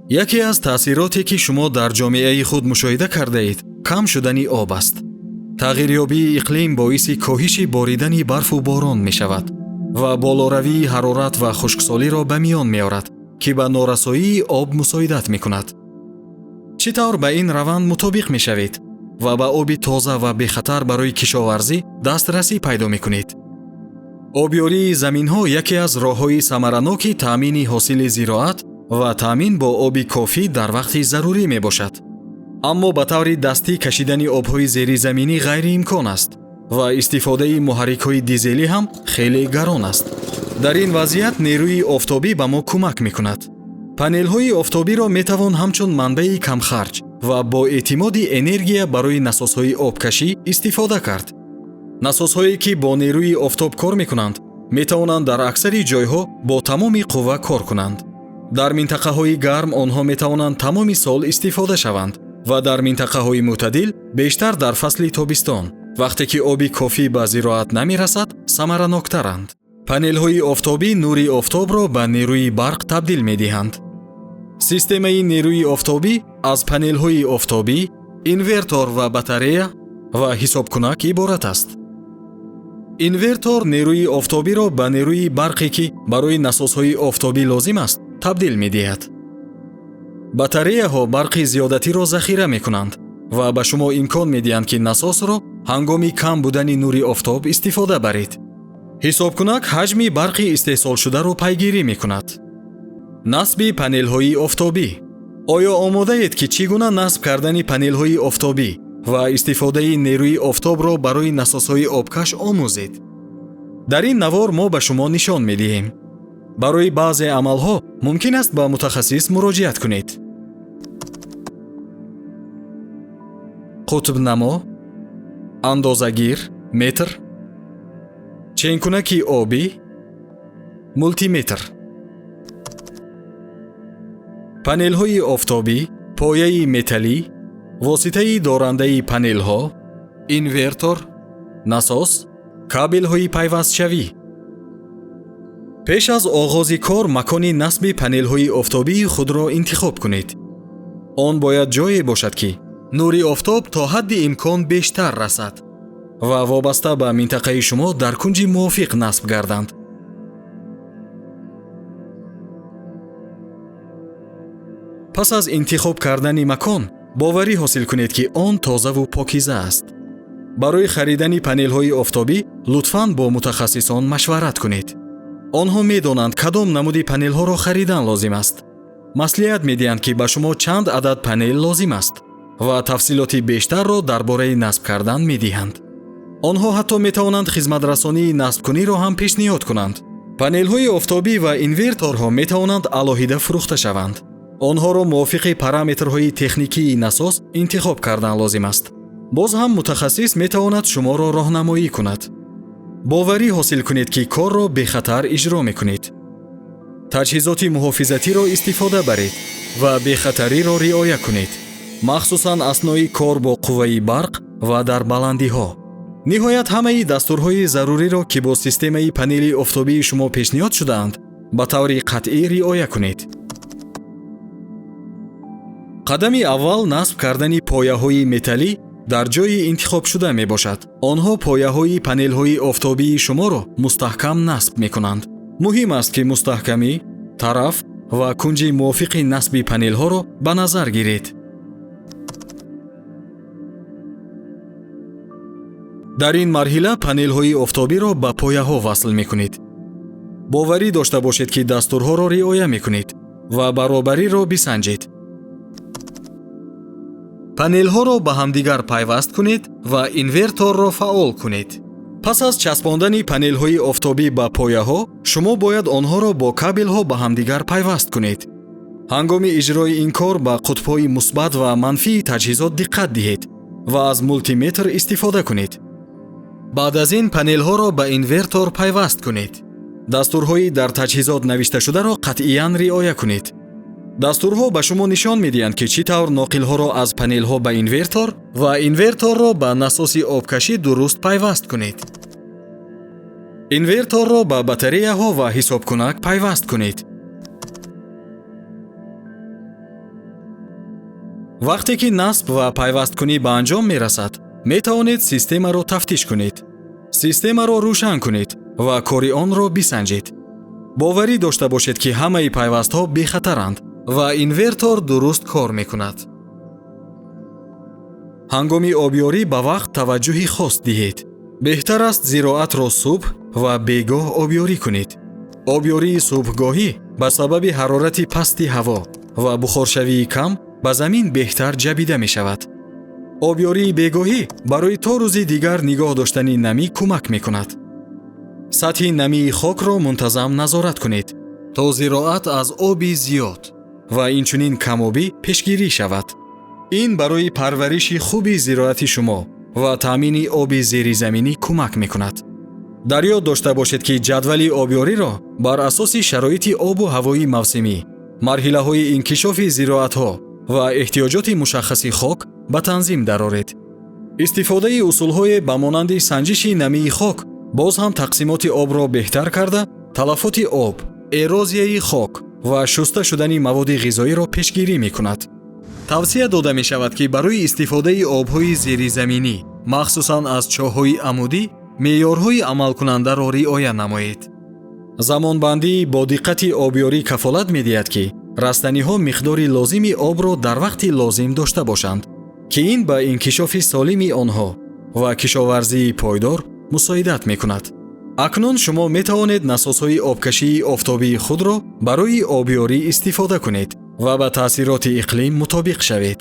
яке аз таъсироте ки шумо дар ҷомеаи худ мушоҳида кардаед кам шудани об аст. тағйирёбии иқлим боиси коҳиши боридани барфу борон мешавад ва болоравии ҳарорат ва хушксолиро ба миён меорад, ки ба норасоии об мусоидат мекунад. чӣ тавр ба ин раванд мутобиқ мешавед ва ба оби тоза ва бехатар барои кишоварзӣ дастрасӣ пайдо мекунед? обёрии заминҳо яке аз роҳҳои самараноки таъмини ҳосили зироат ва таъмин бо оби кофӣ дар вақти зарурӣ мебошад. аммо ба таври дастӣ кашидани обҳои зеризаминӣ ғайриимкон аст ва истифодаи муҳаррикҳои дизелӣ ҳам хеле гарон аст. дар ин вазъият нерӯи офтобӣ ба мо кӯмак мекунад. панелҳои офтобиро метавон ҳамчун манбаи камхарҷ ва бо эътимоди энергия барои насосҳои обкашӣ истифода кард. насосҳое ки бо нерӯи офтоб кор мекунанд, метавонанд дар аксари ҷойҳо бо тамоми қувва кор кунанд. дар минтақаҳои гарм онҳо метавонанд тамоми сол истифода шаванд ва дар минтақаҳои мӯътадил бештар дар фасли тобистон, вақте ки оби кофӣ ба зироат намерасад, самараноктаранд. панелҳои офтобӣ нури офтобро ба нерӯи барқ табдил медиҳанд. системаи нерӯи офтобӣ аз панелҳои офтобӣ, инвертор ва батарея ва ҳисобкунак иборат аст. инвертор нерӯи офтобиро ба нерӯи барқе ки барои насосҳои офтобӣ лозим аст, табдил медиҳад. батареяҳо барқи зиёдатиро захира мекунанд ва ба шумо имкон медиҳанд ки насосро ҳангоми кам будани нури офтоб истифода баред. ҳисобкунак ҳаҷми барқи истеҳсолшударо пайгирӣ мекунад. насби панелҳои офтобӣ. оё омодаед ки чӣ гуна насб кардани панелҳои офтобӣ ва истифодаи нерӯи офтобро барои насосҳои обкаш омӯзед? дар ин навор мо ба шумо нишон медиҳем. барои баъзе амалҳо мумкин аст ба мутахассис муроҷиат кунед. қутбнамо, андозагир, метр, ченкунаки обӣ, мултиметр. панелҳои офтобӣ, пояи металлӣ, воситаи дорандаи панелҳо, инвертор, насос, кабелҳои пайвастшавӣ. пеш аз оғози кор макони насби панелҳои офтобии худро интихоб кунед. он бояд ҷое бошад ки нури офтоб то ҳадди имкон бештар расад ва вобаста ба минтақаи шумо дар кунҷи мувофиқ насб гарданд. пас аз интихоб кардани макон, боварӣ ҳосил кунед ки он тозаву покиза аст. барои харидани панелҳои офтобӣ лутфан бо мутахассисон машварат кунед. онҳо медонанд кадом намуди панелҳоро харидан лозим аст. маслиҳат медиҳанд ки ба шумо чанд адад панел лозим аст ва тафсилоти бештарро дар бораи насб кардан медиҳанд. онҳо ҳатто метавонанд хизматрасонии насбкуниро ҳам пешниҳод кунанд. панелҳои офтобӣ ва инверторҳо метавонанд алоҳида фурӯхта шаванд. онҳоро мувофиқи параметрҳои техникии насос интихоб кардан лозим аст. боз ҳам мутахассис метавонад шуморо роҳнамоӣ кунад. боварӣ ҳосил кунед ки корро бехатар иҷро мекунед. таҷҳизоти муҳофизатиро истифода баред ва бехатариро риоя кунед, махсусан аснои кор бо қувваи барқ ва дар баландиҳо. ниҳоят ҳамаи дастурҳои заруриро ки бо системаи панели офтобии шумо пешниҳод шудаанд, ба таври қатъӣ риоя кунед. қадами аввал насб кардани пояҳои металлӣ дар ҷойи интихобшуда мебошад. онҳо пояҳои панелҳои офтобии шуморо мустаҳкам насб мекунанд. муҳим аст ки мустаҳкамӣ, тараф ва кунҷи мувофиқи насби панелҳоро ба назар гиред. дар ин марҳила панелҳои офтобиро ба пояҳо васл мекунед. боварӣ дошта бошед ки дастурҳоро риоя мекунед ва баробариро бисанҷед. панелҳоро ба ҳамдигар пайваст кунед ва инверторро фаъол кунед. пас аз часпондани панелҳои офтобӣ ба пояҳо, шумо бояд онҳоро бо кабелҳо ба ҳамдигар пайваст кунед. ҳангоми иҷрои ин кор ба қутбҳои мусбат ва манфии таҷҳизот диққат диҳед ва аз мултиметр истифода кунед. баъд аз ин панелҳоро ба инвертор пайваст кунед. дастурҳои дар таҷҳизот навишташударо қатъиян риоя кунед. дастурҳо ба шумо нишон медиҳанд ки чӣ тавр ноқилҳоро аз панелҳо ба инвертор ва инверторро ба насоси обкашӣ дуруст пайваст кунед. инверторро ба батареяҳо ва ҳисобкунак пайваст кунед. вақте ки насб ва пайвасткунӣ ба анҷом мерасад, метавонед системаро тафтиш кунед. Системаро рӯшан кунед ва кори онро бисанҷед. боварӣ дошта бошед ки ҳамаи пайвастҳо бехатаранд ва инвертор дуруст кор мекунад. ҳангоми обёрӣ ба вақт таваҷҷӯҳи хос диҳед. беҳтар аст зироатро субҳ ва бегоҳ обёрӣ кунед. обёрии субҳгоҳӣ ба сабаби ҳарорати пасти ҳаво ва бухоршавии кам ба замин беҳтар ҷабида мешавад. обёрии бегоҳӣ барои то рӯзи дигар нигоҳ доштани намӣ кӯмак мекунад. сатҳи намии хокро мунтазам назорат кунед, то зироат аз оби зиёд ва инчунин камобӣ пешгирӣ шавад. ин барои парвариши хуби зироати шумо ва таъмини оби зеризаминӣ кӯмак мекунад. дар ёд дошта бошед ки ҷадвали обёриро бар асоси шароити обу ҳавои мавсимӣ, марҳилаҳои инкишофи зироатҳо ва эҳтиёҷоти мушаххаси хок ба танзим дароред. истифодаи усулҳое ба монанди санҷиши намии хок боз ҳам тақсимоти обро беҳтар карда, талафоти об, эрозияи хок ва шуста шудани маводи ғизоиро пешгирӣ мекунад. тавсия дода мешавад ки барои истифодаи обҳои зеризаминӣ, махсусан аз чоҳҳои амудӣ, меъёрҳои амалкунандаро риоя намоед. замонбандӣ бо диққати обёрӣ кафолат медиҳад ки растаниҳо миқдори лозими обро дар вақти лозим дошта бошанд, ки ин ба инкишофи солими онҳо ва кишоварзии пойдор мусоидат мекунад. акнун шумо метавонед насосҳои обкашии офтобии худро барои обёрӣ истифода кунед ва ба таъсироти иқлим мутобиқ шавед.